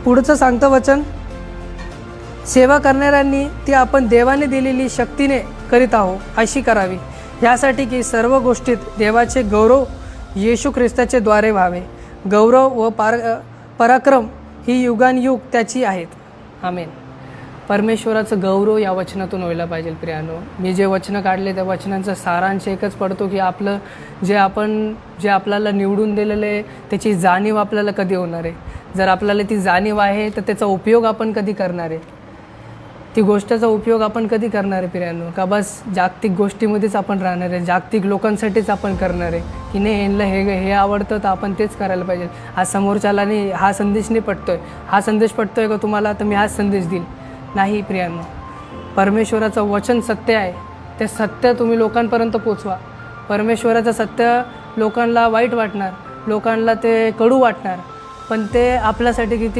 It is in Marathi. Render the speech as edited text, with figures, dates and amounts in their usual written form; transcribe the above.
पुढचं सांगतं वचन, सेवा करणाऱ्यांनी ती आपण देवाने दिलेली शक्तीने करीत आहोत अशी करावी, यासाठी की सर्व गोष्टीत देवाचे गौरव येशू ख्रिस्ताचे द्वारे व्हावे. गौरव व पराक्रम ही युगानयुग त्याची आहेत. आमेन. परमेश्वराचं गौरव या वचनातून व्हायला पाहिजे प्रियानो. मी जे वचनं काढले त्या वचनांचा सारांश एकच पडतो की आपलं जे आपल्याला निवडून दिलेलं आहे त्याची जाणीव आपल्याला कधी होणार आहे. जर आपल्याला ती जाणीव आहे तर त्याचा उपयोग आपण कधी करणार आहे, ती गोष्टीचा उपयोग आपण कधी करणार आहे प्रियानो? का बस जागतिक गोष्टीमध्येच आपण राहणार आहे, जागतिक लोकांसाठीच आपण करणार आहे की नाही यांना हे आवडतं तर आपण तेच करायला पाहिजे. हा समोरच्याला नाही, हा संदेश नाही पटतोय, हा संदेश पटतोय का तुम्हाला तर मी हाच संदेश देईल? नाही प्रियानो. परमेश्वराचं वचन सत्य आहे, ते सत्य तुम्ही लोकांपर्यंत पोचवा. परमेश्वराचं सत्य लोकांना वाईट वाटणार, लोकांना ते कडू वाटणार, पण ते आपल्यासाठी किती